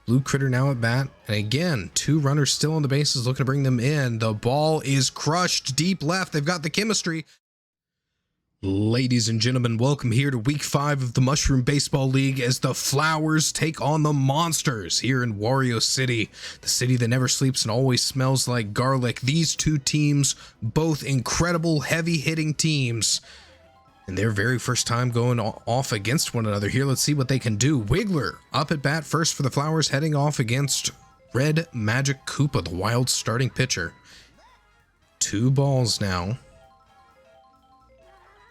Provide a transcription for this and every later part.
Blue Critter now at bat. And again, two runners still on the bases looking to bring them in. The ball is crushed deep left. They've got the chemistry. Ladies and gentlemen, welcome here to week 5 of the Mushroom Baseball League as the Flowers take on the Monsters here in Wario City, the city that never sleeps and always smells like garlic. These two teams, both incredible heavy-hitting teams, and their very first time going off against one another here. Let's see what they can do. Wiggler up at bat first for the Flowers, heading off against Red Magic Koopa, the Wilds starting pitcher. 2 balls now.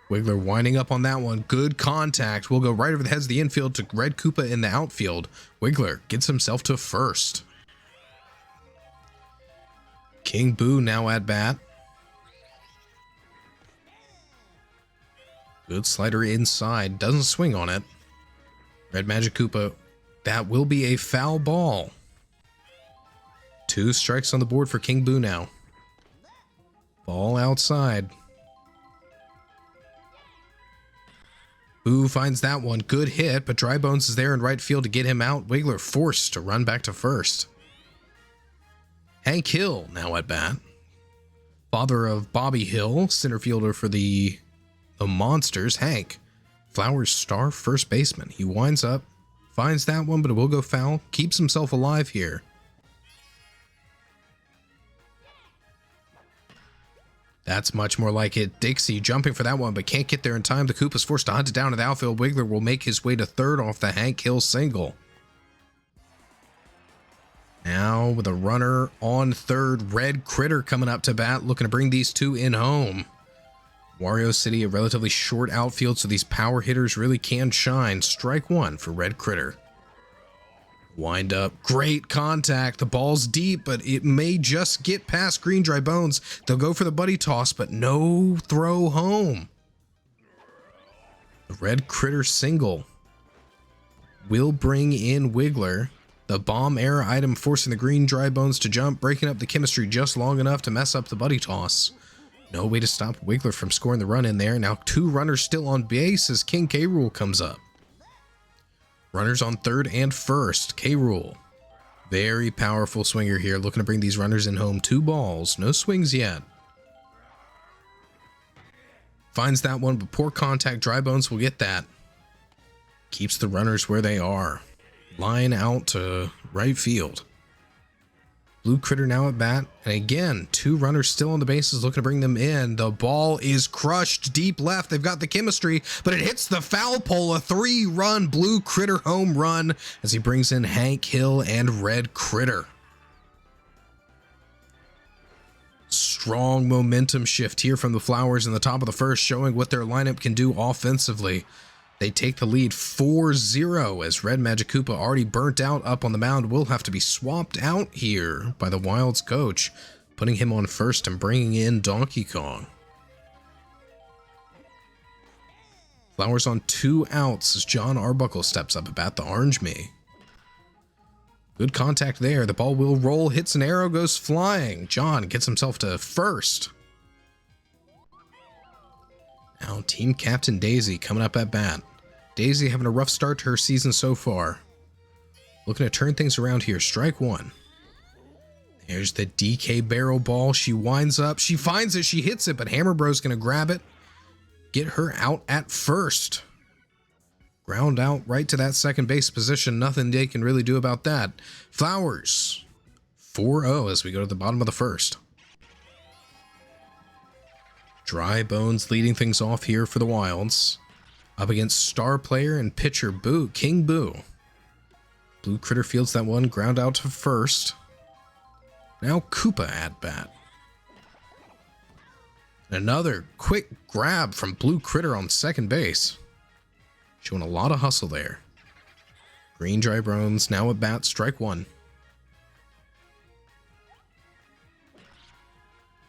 Wiggler winding up on that one. Good contact. Will go right over the heads of the infield to Red Koopa in the outfield. Wiggler gets himself to first. King Boo now at bat. Good slider inside. Doesn't swing on it. Red Magic Koopa. That will be a foul ball. 2 strikes on the board for King Boo now. Ball outside. Boo finds that one. Good hit, but Dry Bones is there in right field to get him out. Wiggler forced to run back to first. Hank Hill now at bat. Father of Bobby Hill, center fielder for the Monsters. Hank, Flowers' star first baseman. He winds up, finds that one, but it will go foul. Keeps himself alive here. That's much more like it. Dixie jumping for that one, but can't get there in time. The Koopa's forced to hunt it down to the outfield. Wiggler will make his way to third off the Hank Hill single. Now with a runner on third, Red Critter coming up to bat, looking to bring these two in home. Wario City, a relatively short outfield, so these power hitters really can shine. Strike 1 for Red Critter. Wind up. Great contact. The ball's deep, but it may just get past Green Dry Bones. They'll go for the buddy toss, but no throw home. The Red Critter single will bring in Wiggler. The bomb air item forcing the Green Dry Bones to jump, breaking up the chemistry just long enough to mess up the buddy toss. No way to stop Wiggler from scoring the run in there. Now 2 runners still on base as King K. Rool comes up. Runners on third and first. K. Rool, very powerful swinger here, looking to bring these runners in home. 2 balls, no swings yet. Finds that one, but poor contact. Dry Bones will get that. Keeps the runners where they are. Line out to right field. Blue Critter now at bat. And again, 2 runners still on the bases looking to bring them in. The ball is crushed deep left. They've got the chemistry, but it hits the foul pole. A 3-run Blue Critter home run as he brings in Hank Hill and Red Critter. Strong momentum shift here from the Flowers in the top of the first, showing what their lineup can do offensively. They take the lead 4-0 as Red Magic Koopa, already burnt out up on the mound, will have to be swapped out here by the Wilds coach, putting him on first and bringing in Donkey Kong. Flowers on 2 outs as John Arbuckle steps up at bat, the Orange Me. Good contact there. The ball will roll, hits an arrow, goes flying. John gets himself to first. Now Team Captain Daisy coming up at bat. Daisy having a rough start to her season so far. Looking to turn things around here. Strike 1. There's the DK barrel ball. She winds up. She finds it. She hits it, but Hammer Bro's going to grab it. Get her out at first. Ground out right to that second base position. Nothing they can really do about that. Flowers 4-0 as we go to the bottom of the first. Dry Bones leading things off here for the Wilds. Up against star player and pitcher Boo, King Boo. Blue Critter fields that one, ground out to first. Now Koopa at bat. Another quick grab from Blue Critter on second base. Showing a lot of hustle there. Green Dry Bones now at bat, strike 1.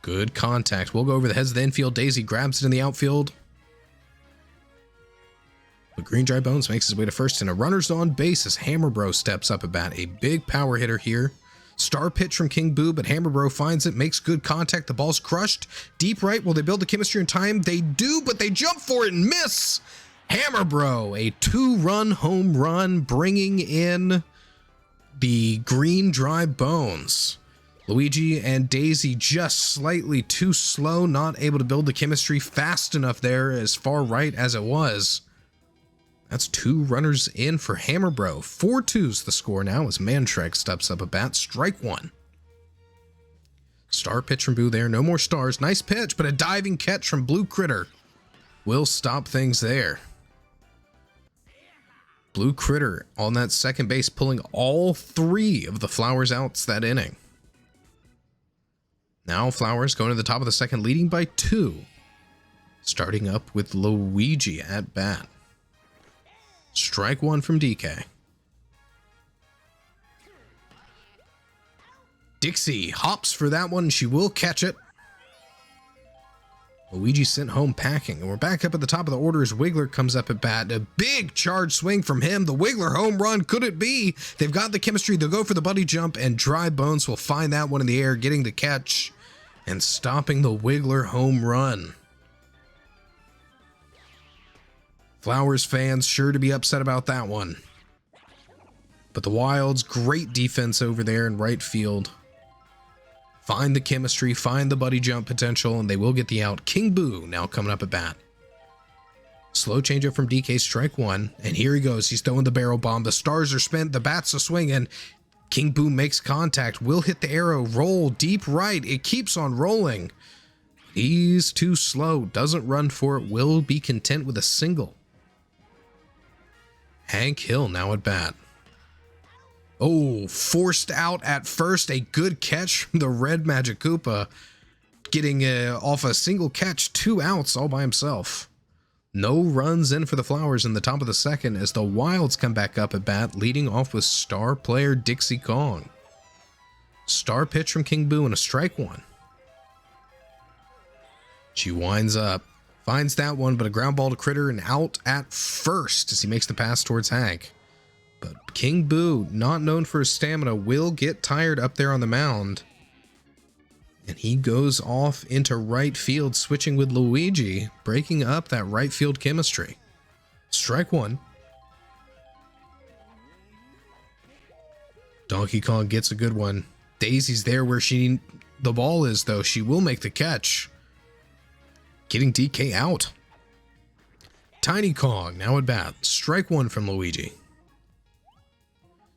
Good contact. We'll go over the heads of the infield. Daisy grabs it in the outfield. But Green Dry Bones makes his way to first, and a runner's on base as Hammer Bro steps up at bat. A big power hitter here. Star pitch from King Boo, but Hammer Bro finds it, makes good contact. The ball's crushed. Deep right. Will they build the chemistry in time? They do, but they jump for it and miss. Hammer Bro, a 2-run home run, bringing in the green dry bones. Luigi and Daisy just slightly too slow, not able to build the chemistry fast enough there as far right as it was. That's 2 runners in for Hammer Bro. 4-2's the score now as Mantrek steps up a bat. Strike 1. Star pitch from Boo there. No more stars. Nice pitch, but a diving catch from Blue Critter will stop things there. Blue Critter on that second base, pulling all 3 of the Flowers outs that inning. Now Flowers going to the top of the second, leading by 2. Starting up with Luigi at bat. Strike 1 from DK. Dixie hops for that one. She will catch it. Luigi sent home packing, and we're back up at the top of the order as Wiggler comes up at bat. A big charge swing from him. The Wiggler home run. Could it be? They've got the chemistry. They'll go for the buddy jump, and Dry Bones will find that one in the air, getting the catch and stopping the Wiggler home run. Flowers fans sure to be upset about that one. But the Wilds, great defense over there in right field. Find the chemistry, find the buddy jump potential, and they will get the out. King Boo now coming up at bat. Slow changeup from DK, strike 1. And here he goes. He's throwing the barrel bomb. The stars are spent. The bats are swinging. King Boo makes contact. Will hit the arrow. Roll deep right. It keeps on rolling. He's too slow. Doesn't run for it. Will be content with a single. Hank Hill now at bat. Oh, forced out at first. A good catch from the Red Magic Koopa. Getting off a single catch, 2 outs all by himself. No runs in for the Flowers in the top of the second as the Wilds come back up at bat, leading off with star player Dixie Kong. Star pitch from King Boo and a strike 1. She winds up. Finds that one, but a ground ball to Critter and out at first as he makes the pass towards Hank. But King Boo, not known for his stamina, will get tired up there on the mound. And he goes off into right field, switching with Luigi, breaking up that right field chemistry. Strike 1. Donkey Kong gets a good one. Daisy's there where the ball is, though. She will make the catch. Getting DK out. Tiny Kong now at bat. Strike 1 from Luigi.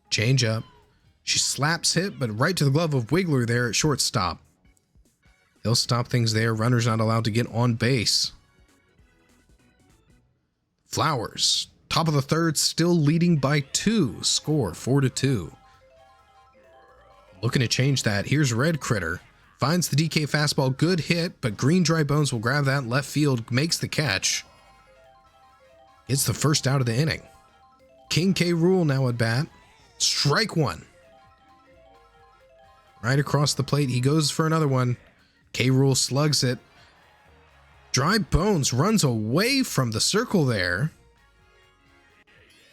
Change up. She slaps hit, but right to the glove of Wiggler there at shortstop. They'll stop things there. Runner's not allowed to get on base. Flowers, top of the third, still leading by 2. Score 4-2. Looking to change that. Here's Red Critter. Finds the DK fastball, good hit, but Green Dry Bones will grab that left field, makes the catch. It's the first out of the inning. King K. Rool now at bat. Strike 1. Right across the plate, he goes for another one. K. Rool slugs it. Dry Bones runs away from the circle there.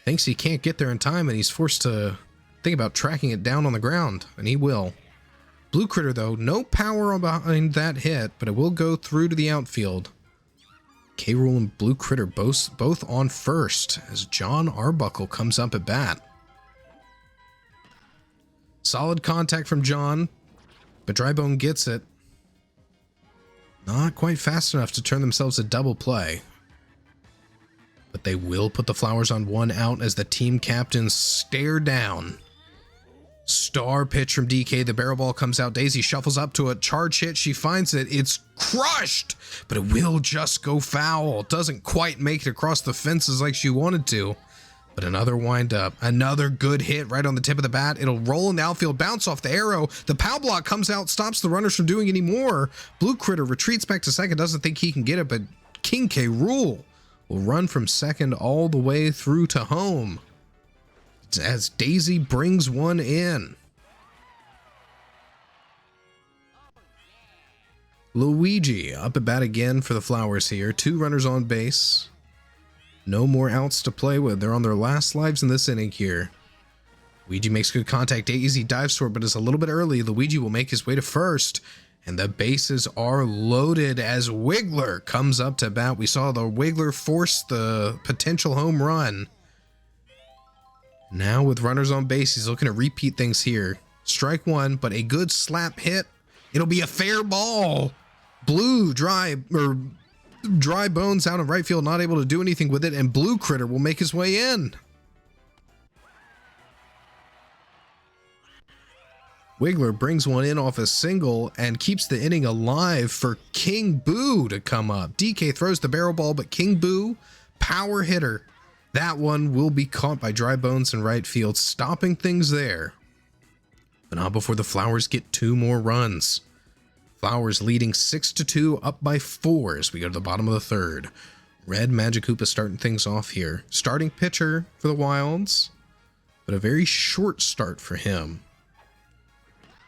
Thinks he can't get there in time, and he's forced to think about tracking it down on the ground, and he will. Blue Critter, though, no power behind that hit, but it will go through to the outfield. K. Rool and Blue Critter both on first as John Arbuckle comes up at bat. Solid contact from John, but Drybone gets it. Not quite fast enough to turn themselves a double play. But they will put the Flowers on 1 out as the team captains stare down. Star pitch from DK. The barrel ball comes out. Daisy shuffles up to a charge hit. She finds it. It's crushed, but it will just go foul. Doesn't quite make it across the fences like she wanted to. But another windup. Another good hit right on the tip of the bat. It'll roll in the outfield, bounce off the arrow. The pow block comes out, stops the runners from doing any more. Blue Critter retreats back to second. Doesn't think he can get it, but King K. Rool will run from second all the way through to home as Daisy brings one in. Luigi up at bat again for the Flowers here. 2 runners on base. No more outs to play with. They're on their last lives in this inning here. Luigi makes good contact. Daisy dives for it, but it's a little bit early. Luigi will make his way to first, and the bases are loaded as Wiggler comes up to bat. We saw the Wiggler force the potential home run. Now with runners on base, he's looking to repeat things here. Strike one, but a good slap hit. It'll be a fair ball. Blue dry bones out in right field, not able to do anything with it, and Blue Critter will make his way in. Wiggler brings one in off a single and keeps the inning alive for King Boo to come up. DK throws the barrel ball, but King Boo, power hitter. That one will be caught by Dry Bones in right field, stopping things there. But not before the Flowers get 2 more runs. Flowers leading 6-2, up by 4 as we go to the bottom of the 3rd. Red Magic Koopa starting things off here. Starting pitcher for the Wilds, but a very short start for him.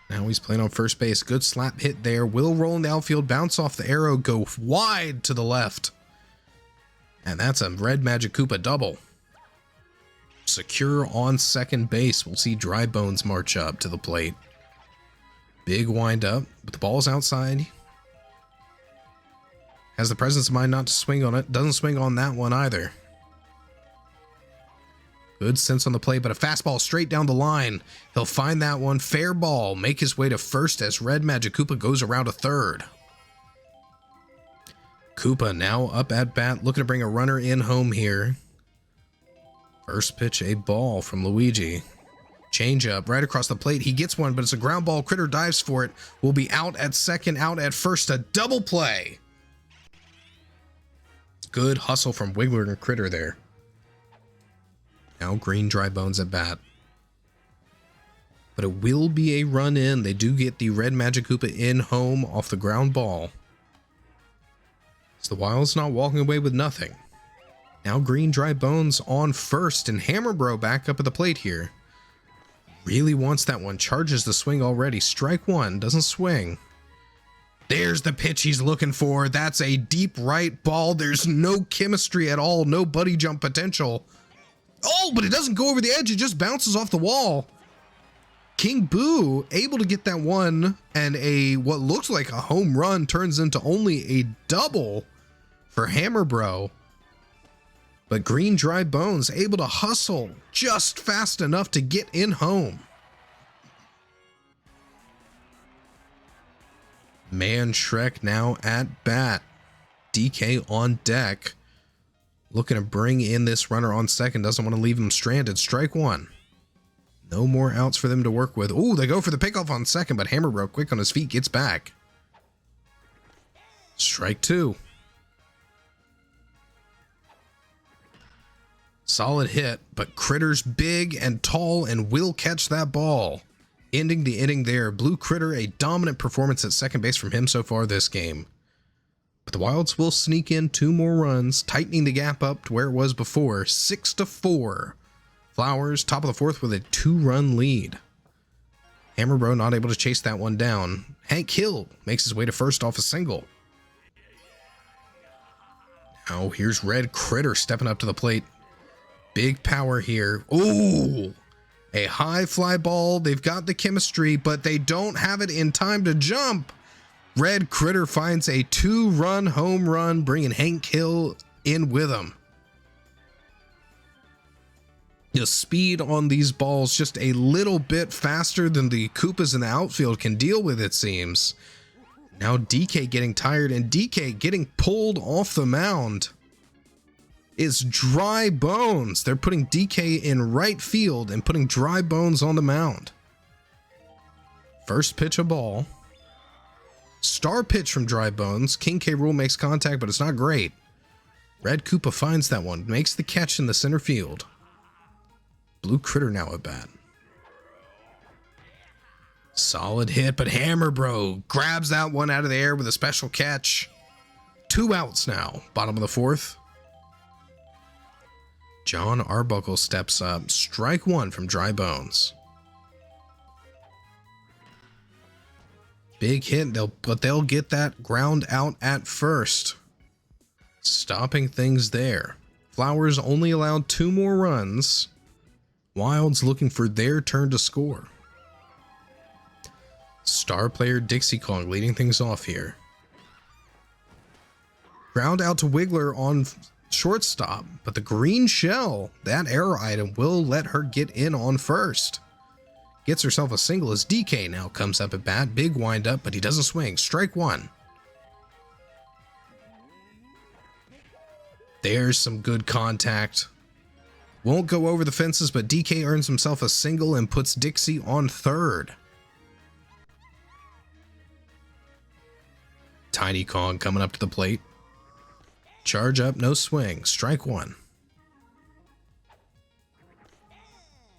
Now he's playing on first base. Good slap hit there. Will roll in the outfield, bounce off the arrow, go wide to the left. And that's a Red Magic Koopa double. Secure on second base. We'll see Dry Bones march up to the plate. Big wind up, but the ball's outside. Has the presence of mind not to swing on it. Doesn't swing on that one either. Good sense on the play, but a fastball straight down the line. He'll find that one. Fair ball. Make his way to first as Red Magic Koopa goes around to third. Koopa now up at bat, looking to bring a runner in home here. First pitch, a ball from Luigi. Change up right across the plate. He gets one, but it's a ground ball. Critter dives for it. Will be out at second, out at first. A double play. Good hustle from Wiggler and Critter there. Now Green Dry Bones at bat. But it will be a run in. They do get the Red Magic Koopa in home off the ground ball. So the Wild's not walking away with nothing. Now Green Dry Bones on first, and Hammer Bro back up at the plate here. Really wants that one. Charges the swing already. Strike one. Doesn't swing. There's the pitch he's looking for. That's a deep right ball. There's no chemistry at all. No buddy jump potential. Oh, but it doesn't go over the edge. It just bounces off the wall. King Boo able to get that one, and what looks like a home run turns into only a double for Hammer Bro. But Green Dry Bones able to hustle just fast enough to get in home. Man Shrek now at bat. DK on deck. Looking to bring in this runner on second. Doesn't want to leave him stranded. Strike one. No more outs for them to work with. Ooh, they go for the pickoff on second, but Hammer Bro quick on his feet gets back. Strike two. Solid hit, but Critter's big and tall and will catch that ball. Ending the inning there. Blue Critter, a dominant performance at second base from him so far this game. But the Wilds will sneak in 2 more runs, tightening the gap up to where it was before, 6-4. Flowers, top of the 4th with a 2-run lead. Hammer Bro not able to chase that one down. Hank Hill makes his way to first off a single. Now here's Red Critter stepping up to the plate. Big power here. Ooh, a high fly ball. They've got the chemistry, but they don't have it in time to jump. Red Critter finds a 2-run home run, bringing Hank Hill in with him. The speed on these balls just a little bit faster than the Koopas in the outfield can deal with, it seems. Now DK getting tired, and DK getting pulled off the mound. It's Dry Bones. They're putting DK in right field and putting Dry Bones on the mound. First pitch, a ball. Star pitch from Dry Bones. King K. Rool makes contact, but it's not great. Red Koopa finds that one, makes the catch in the center field. Blue Critter now at bat. Solid hit, but Hammer Bro grabs that one out of the air with a special catch. 2 outs now, bottom of the 4th. John Arbuckle steps up. Strike one from Dry Bones. Big hit, but they'll get that ground out at first. Stopping things there. Flowers only allowed 2 more runs. Wilds looking for their turn to score. Star player Dixie Kong leading things off here. Ground out to Wiggler on shortstop, but the green shell, that error item, will let her get in on first. Gets herself a single as DK now comes up at bat. Big wind up, but he doesn't swing. Strike one. There's some good contact. Won't go over the fences, but DK earns himself a single and puts Dixie on third. Tiny Kong coming up to the plate. Charge up, no swing. Strike one.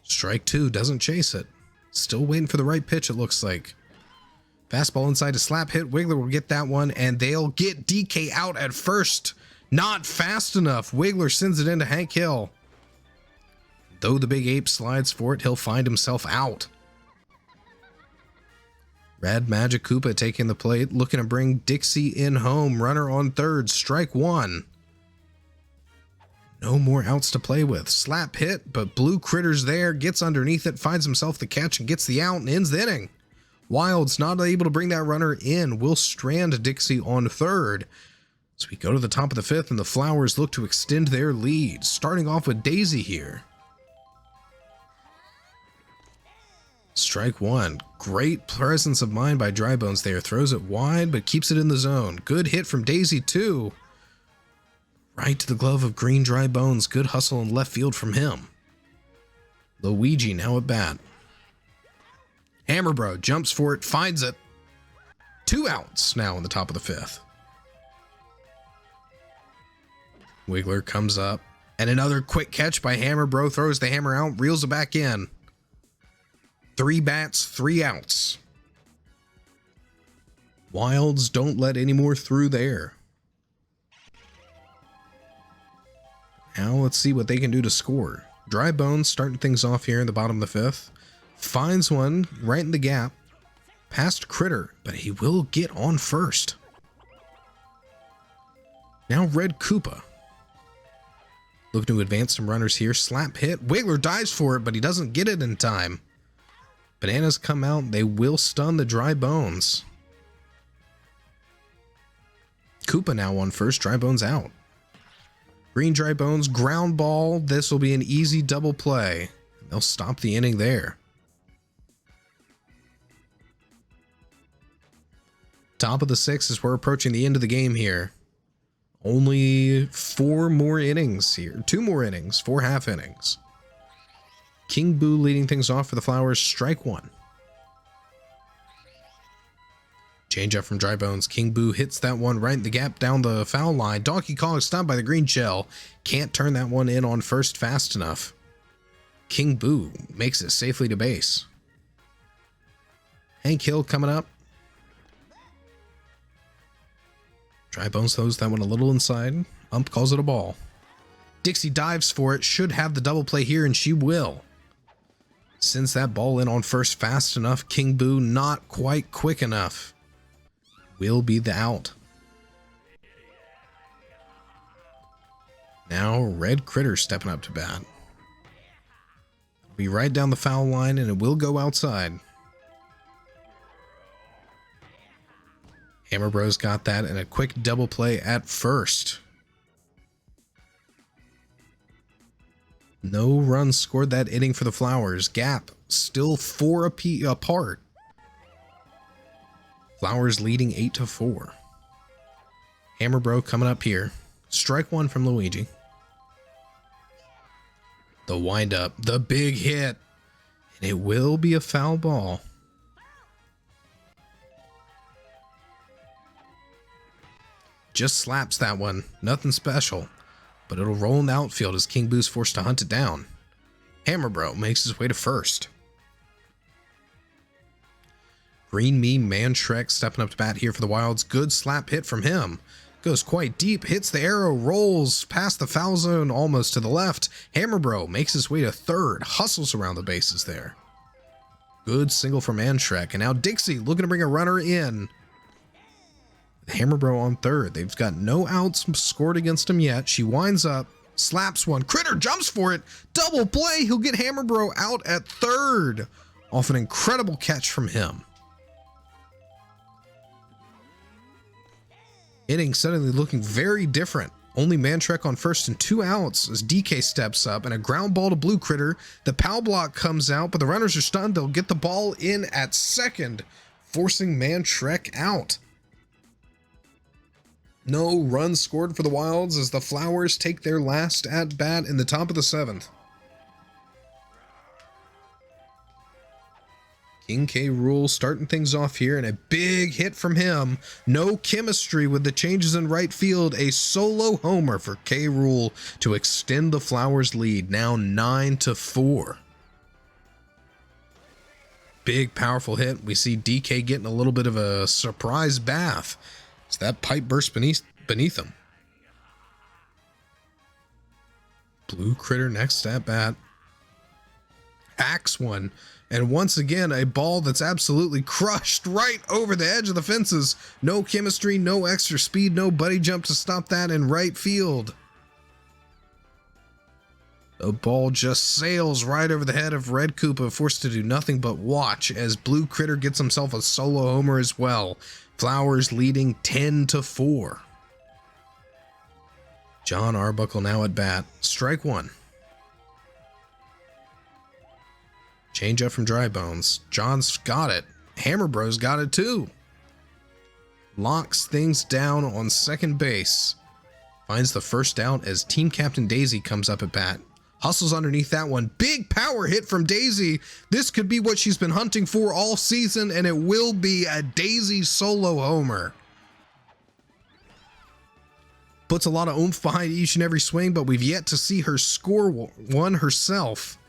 Strike two, doesn't chase it. Still waiting for the right pitch, it looks like. Fastball inside to slap hit. Wiggler will get that one, and they'll get DK out at first. Not fast enough. Wiggler sends it into Hank Hill. Though the big ape slides for it, he'll find himself out. Rad Magic Koopa taking the plate, looking to bring Dixie in home. Runner on third, strike one. No more outs to play with. Slap hit, but Blue Critter's there, gets underneath it, finds himself the catch and gets the out and ends the inning. Wilds not able to bring that runner in, will strand Dixie on third. So we go to the top of the fifth and the Flowers look to extend their lead, starting off with Daisy here. Strike one. Great presence of mind by Dry Bones there. Throws it wide, but keeps it in the zone. Good hit from Daisy, too. Right to the glove of Green Dry Bones. Good hustle in left field from him. Luigi now at bat. Hammer Bro jumps for it, finds it. 2 outs now in the top of the fifth. Wiggler comes up, and another quick catch by Hammer Bro. Throws the hammer out, reels it back in. 3 bats, 3 outs. Wilds don't let any more through there. Now let's see what they can do to score. Dry Bones starting things off here in the bottom of the fifth. Finds one right in the gap. Past Critter, but he will get on first. Now Red Koopa. Looking to advance some runners here. Slap hit. Wiggler dives for it, but he doesn't get it in time. Bananas come out. They will stun the Dry Bones. Koopa now on first. Dry Bones out. Green Dry Bones, ground ball. This will be an easy double play. They'll stop the inning there. Top of the sixth as we're approaching the end of the game here. Only 4 more innings here. 2 more innings. 4 half innings. King Boo leading things off for the Flowers. Strike one. Change up from Dry Bones. King Boo hits that one right in the gap down the foul line. Donkey Kong stopped by the green shell. Can't turn that one in on first fast enough. King Boo makes it safely to base. Hank Hill coming up. Dry Bones throws that one a little inside. Ump calls it a ball. Dixie dives for it. Should have the double play here, and she will. Sends that ball in on first fast enough. King Boo not quite quick enough. Will be the out. Now Red Critter stepping up to bat. Be right down the foul line, and it will go outside. Hammer Bros got that, and a quick double play at first. No runs scored that inning for the Flowers. Gap still 4 apart. Flowers leading 8-4. Hammer Bro coming up here. Strike one from Luigi. The windup, the big hit, and it will be a foul ball. Just slaps that one. Nothing special. But it'll roll in the outfield as King Boo's forced to hunt it down. Hammer Bro makes his way to first. Green Meme Man Shrek stepping up to bat here for the Wilds. Good slap hit from him. Goes quite deep, hits the arrow, rolls past the foul zone almost to the left. Hammer Bro makes his way to third, hustles around the bases there. Good single from Man Shrek. And now Dixie looking to bring a runner in. Hammer Bro on third. They've got no outs scored against him yet. She winds up, slaps one. Critter jumps for it. Double play. He'll get Hammer Bro out at third off an incredible catch from him. Inning suddenly looking very different Only Mantrek on first and 2 outs as DK steps up and a ground ball to Blue Critter. The POW block comes out, but the runners are stunned. They'll get the ball in at second, forcing Mantrek out. No runs scored for the Wilds as the Flowers take their last at bat in the top of the 7th. King K. Rool starting things off here, and a big hit from him. No chemistry with the changes in right field. A solo homer for K. Rool to extend the Flowers lead, now 9-4. Big, powerful hit. We see DK getting a little bit of a surprise bath. So that pipe burst beneath him. Blue Critter next at bat. Hacks one. And once again, a ball that's absolutely crushed right over the edge of the fences. No chemistry, no extra speed, no buddy jump to stop that in right field. The ball just sails right over the head of Red Koopa, forced to do nothing but watch as Blue Critter gets himself a solo homer as well. Flowers leading 10-4. John Arbuckle now at bat. Strike one. Change up from Dry Bones. John's got it. Hammer Bros got it too. Locks things down on second base. Finds the first out as Team Captain Daisy comes up at bat. Hustles underneath that one. Big power hit from Daisy. This could be what she's been hunting for all season, and it will be a Daisy solo homer. Puts a lot of oomph behind each and every swing, but we've yet to see her score one herself.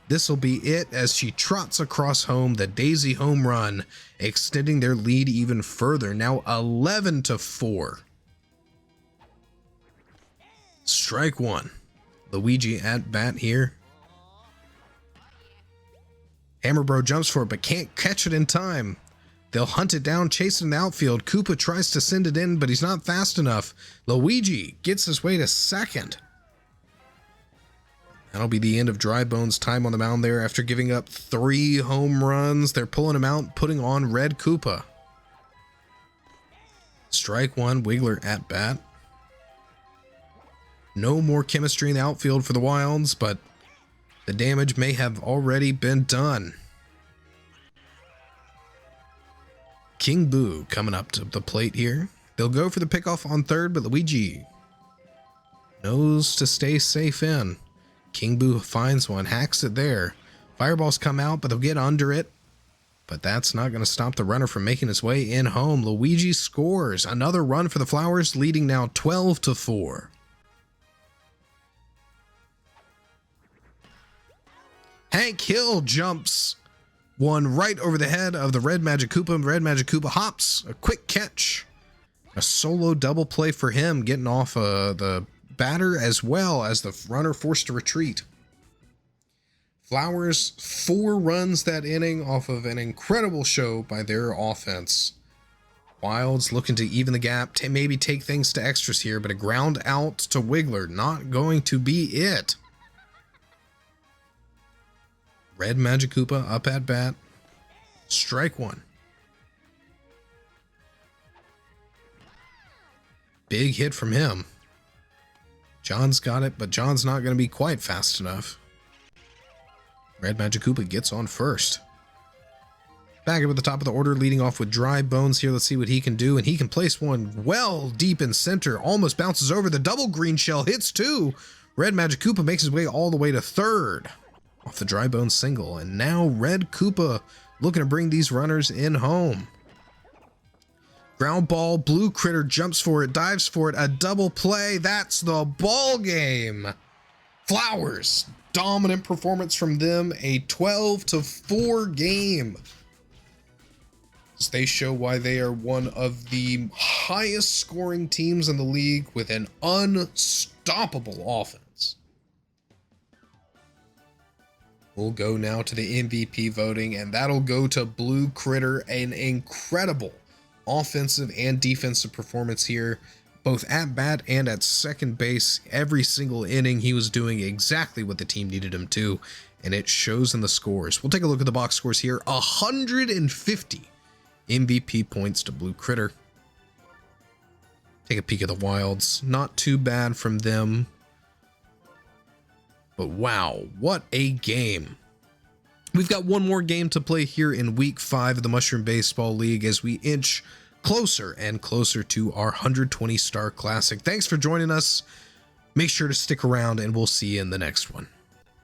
This will be it as she trots across home, the Daisy home run, extending their lead even further, now 11-4. Strike one. Luigi at bat here. Hammer Bro jumps for it, but can't catch it in time. They'll hunt it down, chase it in the outfield. Koopa tries to send it in, but he's not fast enough. Luigi gets his way to second. That'll be the end of Dry Bones' time on the mound there after giving up 3 home runs. They're pulling him out, putting on Red Koopa. Strike one, Wiggler at bat. No more chemistry in the outfield for the Wilds, but the damage may have already been done. King Boo coming up to the plate here. They'll go for the pickoff on third, but Luigi knows to stay safe in. King Boo finds one, hacks it there. Fireballs come out, but they'll get under it. But that's not going to stop the runner from making his way in home. Luigi scores. Another run for the Flowers, leading now 12-4. Hank Hill jumps one right over the head of the Red Magic Koopa. Red Magic Koopa hops. A quick catch. A solo double play for him, getting off the batter as well as the runner forced to retreat. Flowers 4 runs that inning off of an incredible show by their offense. Wilds looking to even the gap, maybe take things to extras here, but a ground out to Wiggler, not going to be it. Red Magic Koopa up at bat. Strike one. Big hit from him. John's got it, but John's not going to be quite fast enough. Red Magic Koopa gets on first. Back up at the top of the order, leading off with Dry Bones here. Let's see what he can do, and he can place one well deep in center. Almost bounces over. The double green shell hits two. Red Magic Koopa makes his way all the way to third off the Dry Bones single, and now Red Koopa looking to bring these runners in home. Ground ball, Blue Critter jumps for it, dives for it, a double play. That's the ball game. Flowers, dominant performance from them, a 12-4 game. As they show why they are one of the highest scoring teams in the league with an unstoppable offense. We'll go now to the MVP voting, and that'll go to Blue Critter. An incredible offensive and defensive performance here, both at bat and at second base. Every single inning he was doing exactly what the team needed him to, and it shows in the scores. We'll take a look at the box scores here. 150 MVP points to Blue Critter. Take a peek at the Wilds. Not too bad from them. But wow, what a game. We've got one more game to play here in week 5 of the Mushroom Baseball League as we inch closer and closer to our 120 star classic. Thanks for joining us. Make sure to stick around and we'll see you in the next one.